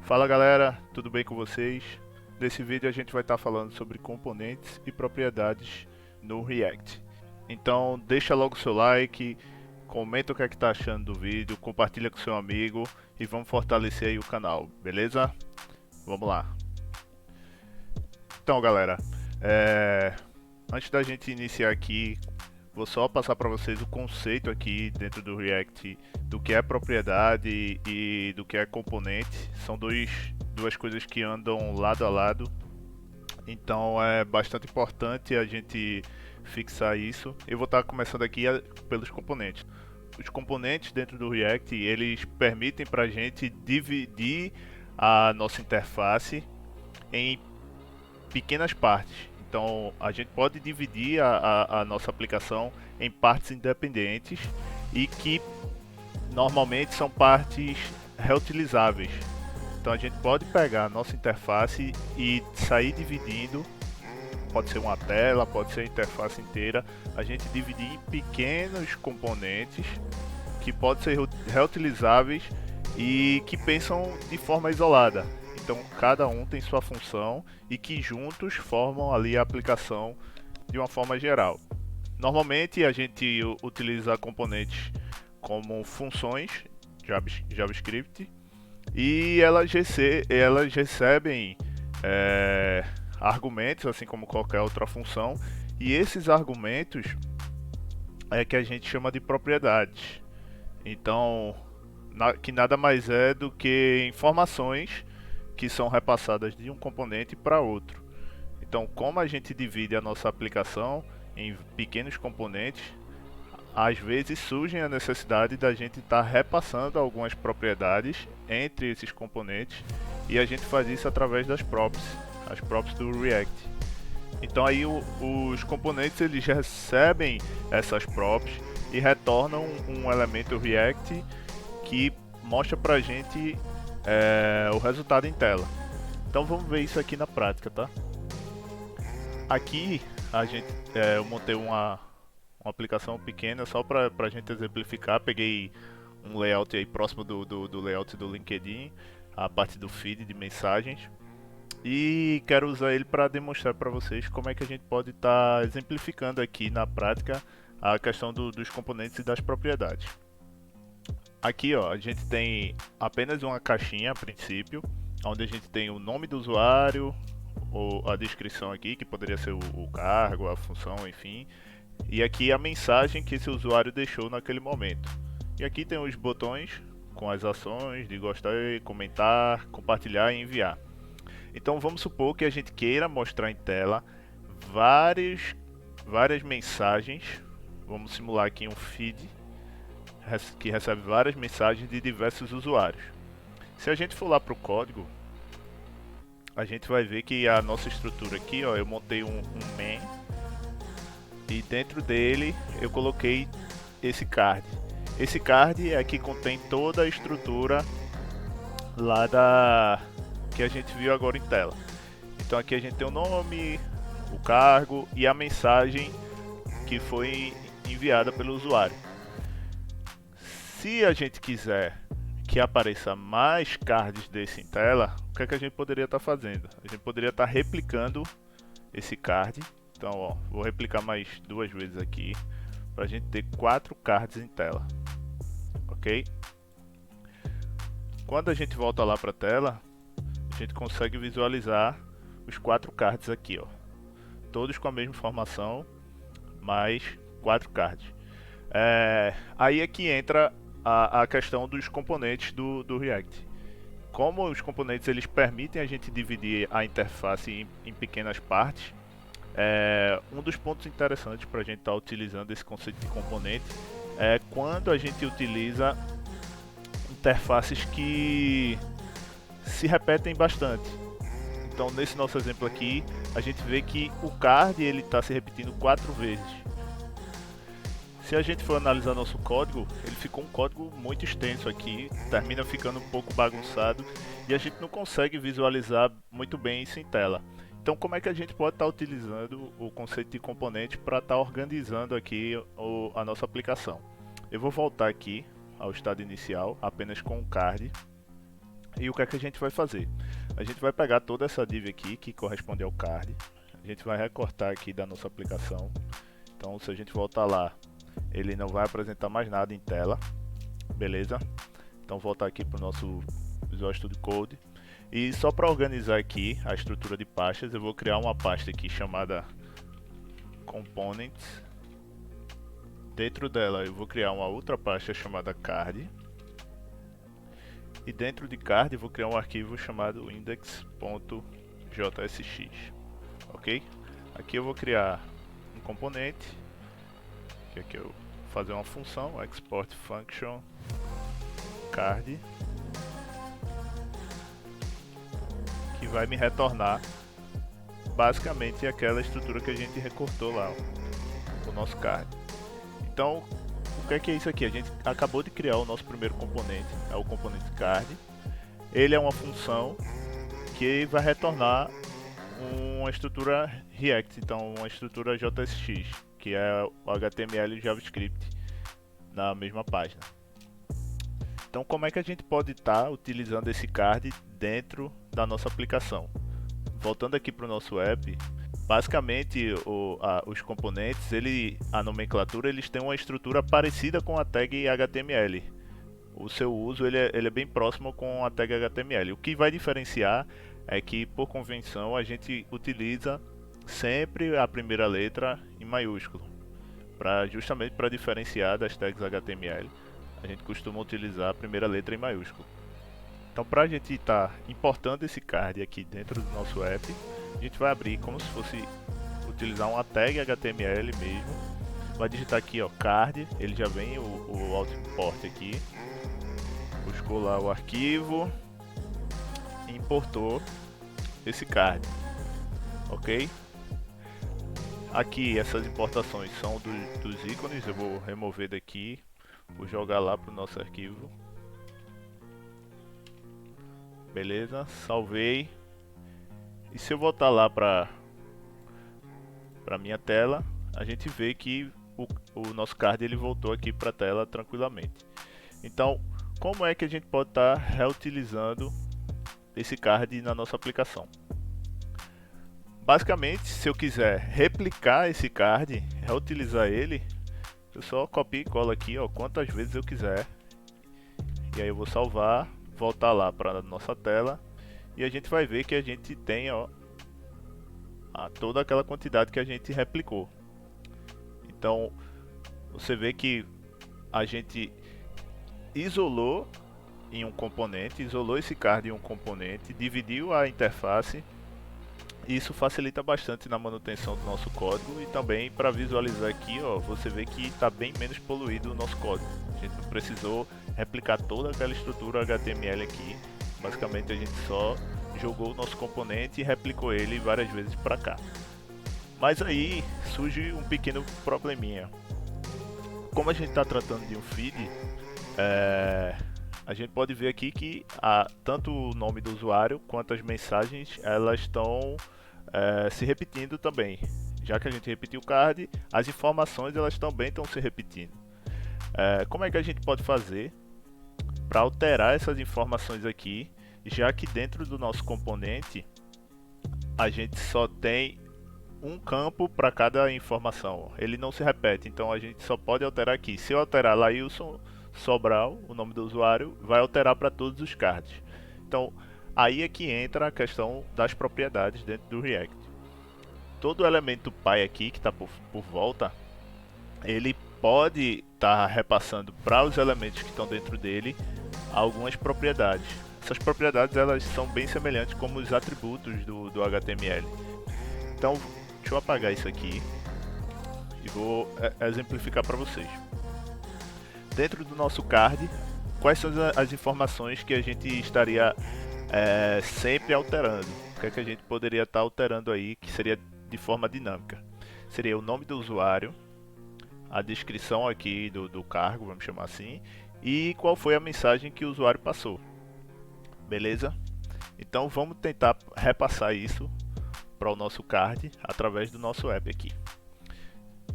Fala galera, tudo bem com vocês? Nesse vídeo a gente vai estar falando sobre componentes e propriedades no React. Então deixa logo o seu like, comenta o que é que tá achando do vídeo, compartilha com seu amigo e vamos fortalecer aí o canal, beleza? Vamos lá. Então galera, antes da gente iniciar aqui, vou só passar para vocês o conceito aqui dentro do React do que é propriedade e do que é componente. São duas coisas que andam lado a lado, então é bastante importante a gente fixar isso. Eu vou estar começando aqui pelos componentes. Os componentes dentro do React, eles permitem para a gente dividir a nossa interface em pequenas partes. Então a gente pode dividir a nossa aplicação em partes independentes e que normalmente são partes reutilizáveis. Então a gente pode pegar a nossa interface e sair dividindo, pode ser uma tela, pode ser a interface inteira, a gente dividir em pequenos componentes que podem ser reutilizáveis e que pensam de forma isolada. Então cada um tem sua função e que juntos formam ali a aplicação de uma forma geral. Normalmente a gente utiliza componentes como funções JavaScript e elas recebem argumentos, assim como qualquer outra função, e esses argumentos é que a gente chama de propriedades. Então, que nada mais é do que informações que são repassadas de um componente para outro. Então, como a gente divide a nossa aplicação em pequenos componentes, às vezes surge a necessidade da gente estar repassando algumas propriedades entre esses componentes e a gente faz isso através as props do React. Então aí os componentes eles recebem essas props e retornam um elemento React que mostra pra gente o resultado em tela. Então vamos ver isso aqui na prática, tá? Aqui eu montei uma aplicação pequena só para a gente exemplificar. Peguei um layout aí próximo do layout do LinkedIn, a parte do feed de mensagens, e quero usar ele para demonstrar para vocês como é que a gente pode estar exemplificando aqui na prática a questão dos componentes e das propriedades. Aqui ó, a gente tem apenas uma caixinha a princípio, onde a gente tem o nome do usuário, ou a descrição aqui, que poderia ser o cargo, a função, enfim, e aqui a mensagem que esse usuário deixou naquele momento. E aqui tem os botões com as ações de gostar, comentar, compartilhar e enviar. Então vamos supor que a gente queira mostrar em tela várias mensagens. Vamos simular aqui um feed que recebe várias mensagens de diversos usuários. Se a gente for lá para o código, a gente vai ver que a nossa estrutura aqui, ó, eu montei um main e dentro dele eu coloquei esse card. Esse card é que contém toda a estrutura lá que a gente viu agora em tela. Então aqui a gente tem o nome, o cargo e a mensagem que foi enviada pelo usuário. Se a gente quiser que apareça mais cards desse em tela, o que é que a gente poderia estar fazendo? A gente poderia estar replicando esse card. Então, ó, vou replicar mais duas vezes aqui para a gente ter 4 cards em tela, ok? Quando a gente volta lá para a tela, a gente consegue visualizar os 4 cards aqui, ó, todos com a mesma informação, mais 4 cards. Aí é que entra a questão dos componentes do React. Como os componentes eles permitem a gente dividir a interface em pequenas partes, um dos pontos interessantes para a gente estar utilizando esse conceito de componente é quando a gente utiliza interfaces que se repetem bastante. Então nesse nosso exemplo aqui, a gente vê que o card ele está se repetindo 4 vezes. Se a gente for analisar nosso código, ele ficou um código muito extenso aqui, termina ficando um pouco bagunçado e a gente não consegue visualizar muito bem isso em tela. Então como é que a gente pode estar utilizando o conceito de componente para estar organizando aqui a nossa aplicação? Eu vou voltar aqui ao estado inicial, apenas com o card, E o que é que a gente vai fazer? A gente vai pegar toda essa div aqui que corresponde ao card, a gente vai recortar aqui da nossa aplicação. Então se a gente voltar lá, ele não vai apresentar mais nada em tela, beleza? Então voltar aqui para o nosso Visual Studio Code. E só para organizar aqui a estrutura de pastas, eu vou criar uma pasta aqui chamada Components. Dentro dela eu vou criar uma outra pasta chamada Card. E dentro de Card eu vou criar um arquivo chamado index.jsx. Ok? Aqui eu vou criar um componente, que aqui eu vou fazer uma função, export function card, que vai me retornar basicamente aquela estrutura que a gente recortou lá, o nosso card. Então, o que é isso aqui? A gente acabou de criar o nosso primeiro componente, é o componente card. Ele é uma função que vai retornar uma estrutura React, então uma estrutura JSX, que é o HTML e JavaScript na mesma página. Então, como é que a gente pode estar utilizando esse card dentro da nossa aplicação? Voltando aqui para o nosso app, basicamente os componentes, a nomenclatura, eles têm uma estrutura parecida com a tag HTML. O seu uso ele é bem próximo com a tag HTML. O que vai diferenciar é que, por convenção, a gente utiliza sempre a primeira letra em maiúsculo, justamente para diferenciar das tags HTML. A gente costuma utilizar a primeira letra em maiúsculo. Então, para a gente estar importando esse card aqui dentro do nosso app, a gente vai abrir como se fosse utilizar uma tag HTML mesmo. Vai digitar aqui, ó, card, ele já vem o auto import aqui. Buscou lá o arquivo e importou esse card, ok? Aqui essas importações são dos ícones, eu vou remover daqui, vou jogar lá para o nosso arquivo. Beleza, salvei. E se eu voltar lá para minha tela, a gente vê que o nosso card ele voltou aqui para a tela tranquilamente. Então, como é que a gente pode estar reutilizando esse card na nossa aplicação? Basicamente, se eu quiser replicar esse card, reutilizar ele, eu só copio e colo aqui, ó, quantas vezes eu quiser. E aí eu vou salvar, voltar lá para nossa tela e a gente vai ver que a gente tem, ó, toda aquela quantidade que a gente replicou. Então, você vê que a gente isolou em um componente, isolou esse card em um componente, dividiu a interface. Isso facilita bastante na manutenção do nosso código e também para visualizar aqui, ó, você vê que está bem menos poluído o nosso código. A gente não precisou replicar toda aquela estrutura HTML aqui. Basicamente a gente só jogou o nosso componente e replicou ele várias vezes para cá. Mas aí surge um pequeno probleminha. Como a gente está tratando de um feed, a gente pode ver aqui que tanto o nome do usuário quanto as mensagens elas estão se repetindo também. Já que a gente repetiu o card, as informações elas também estão se repetindo. Como é que a gente pode fazer para alterar essas informações aqui, já que dentro do nosso componente a gente só tem um campo para cada informação, ele não se repete, então a gente só pode alterar aqui. Se eu alterar Lailson Sobral, o nome do usuário, vai alterar para todos os cards. Então aí é que entra a questão das propriedades dentro do React. Todo elemento pai aqui que está por volta, ele pode estar repassando para os elementos que estão dentro dele algumas propriedades. Essas propriedades elas são bem semelhantes como os atributos do HTML. Então deixa eu apagar isso aqui e vou exemplificar para vocês. Dentro do nosso card, quais são as informações que a gente estaria sempre alterando? O que é que a gente poderia estar alterando aí que seria de forma dinâmica? Seria o nome do usuário, a descrição aqui do cargo, vamos chamar assim, e qual foi a mensagem que o usuário passou. Beleza? Então vamos tentar repassar isso para o nosso card através do nosso app aqui.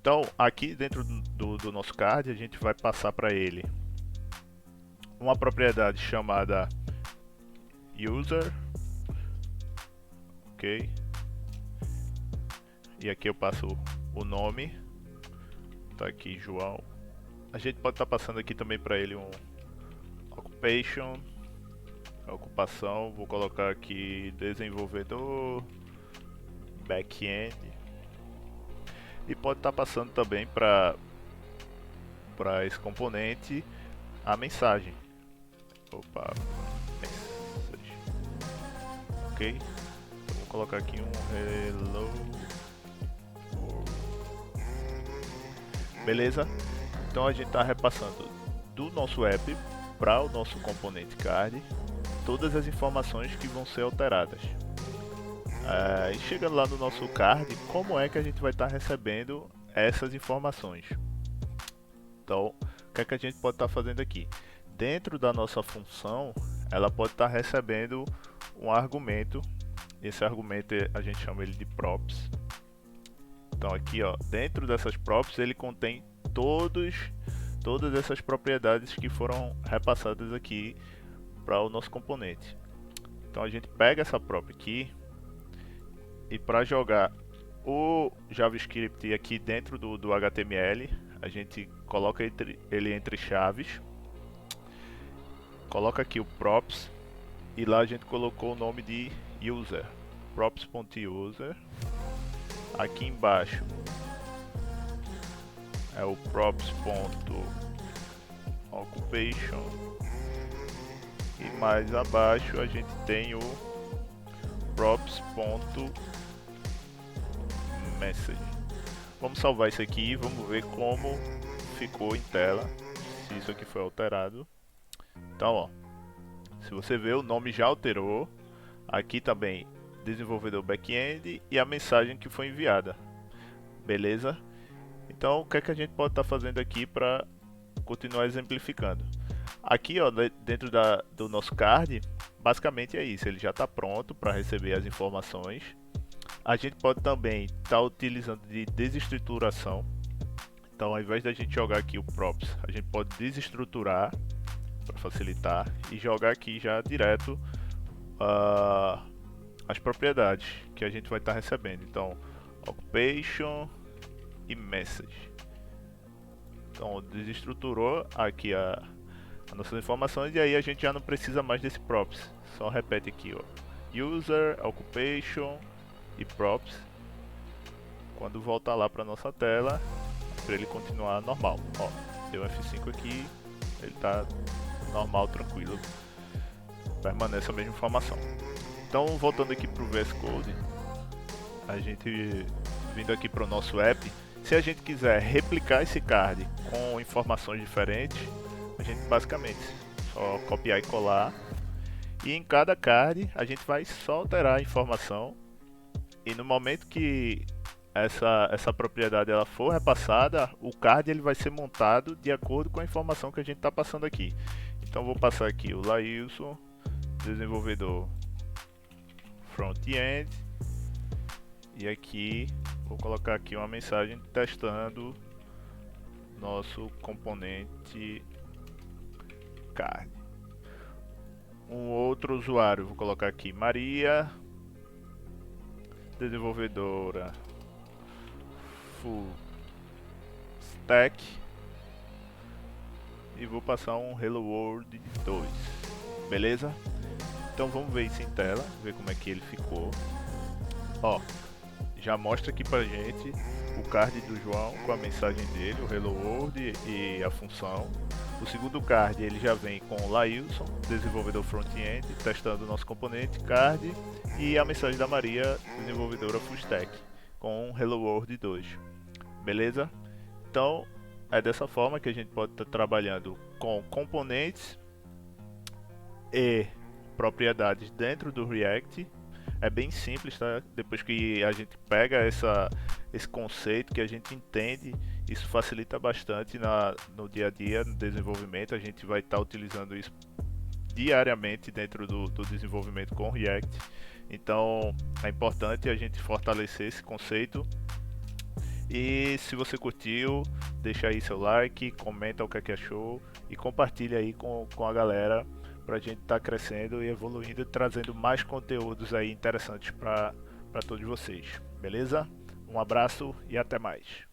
Então aqui dentro do nosso card a gente vai passar para ele uma propriedade chamada user, ok, e aqui eu passo o nome, tá aqui João. A gente pode estar passando aqui também para ele um occupation, ocupação, vou colocar aqui desenvolvedor, back-end, e pode estar passando também para esse componente a mensagem. Opa, message. Ok, então vou colocar aqui um hello world. Beleza? Então a gente está repassando do nosso app para o nosso componente card todas as informações que vão ser alteradas. E chegando lá no nosso card, como é que a gente vai estar recebendo essas informações? Então, o que é que a gente pode estar fazendo aqui? Dentro da nossa função, ela pode estar recebendo um argumento. Esse argumento a gente chama ele de props. Então aqui, ó, dentro dessas props ele contém todas essas propriedades que foram repassadas aqui para o nosso componente. Então a gente pega essa prop aqui e para jogar o JavaScript aqui dentro do HTML, a gente coloca ele entre chaves, coloca aqui o props e lá a gente colocou o nome de user, props.user. Aqui embaixo é o props.occupation e mais abaixo a gente tem o props.message. Vamos salvar isso aqui e vamos ver como ficou em tela, se isso aqui foi alterado. Então, ó, se você vê, o nome já alterou. Aqui também desenvolvedor back-end e a mensagem que foi enviada. Beleza? Então, o que é que a gente pode estar fazendo aqui para continuar exemplificando? Aqui, ó, dentro do nosso card, basicamente é isso. Ele já está pronto para receber as informações. A gente pode também estar utilizando de desestruturação. Então, ao invés da gente jogar aqui o props, a gente pode desestruturar para facilitar e jogar aqui já direto as propriedades que a gente vai estar recebendo. Então, occupation e message. Então, desestruturou aqui as nossas informações e aí a gente já não precisa mais desse props. Só repete aqui, ó, user, occupation e props. Quando voltar lá para nossa tela, para ele continuar normal. Ó, deu F5 aqui, ele está normal, tranquilo, permanece a mesma informação. Então, voltando aqui para o VS Code, a gente vindo aqui para o nosso app, se a gente quiser replicar esse card com informações diferentes, a gente basicamente só copiar e colar, e em cada card a gente vai só alterar a informação, e no momento que essa propriedade ela for repassada, o card ele vai ser montado de acordo com a informação que a gente está passando aqui. Então vou passar aqui o Lailson, desenvolvedor front-end, e aqui vou colocar aqui uma mensagem testando nosso componente card. Um outro usuário, vou colocar aqui Maria, desenvolvedora full stack, e vou passar um Hello World 2, beleza? Então vamos ver isso em tela, ver como é que ele ficou. Ó, já mostra aqui pra gente o card do João com a mensagem dele, o Hello World e a função. O segundo card ele já vem com o Lailson, desenvolvedor front-end, testando o nosso componente card, e a mensagem da Maria, desenvolvedora full stack, com Hello World 2. Beleza? Então é dessa forma que a gente pode estar trabalhando com componentes e propriedades dentro do React. É bem simples, tá? Depois que a gente pega esse conceito, que a gente entende, isso facilita bastante no dia a dia, no desenvolvimento. A gente vai estar utilizando isso diariamente dentro do desenvolvimento com React. Então é importante a gente fortalecer esse conceito. E se você curtiu, deixa aí seu like, comenta o que é que achou e compartilha aí com a galera, pra gente estar crescendo e evoluindo, trazendo mais conteúdos aí interessantes para todos vocês. Beleza? Um abraço e até mais.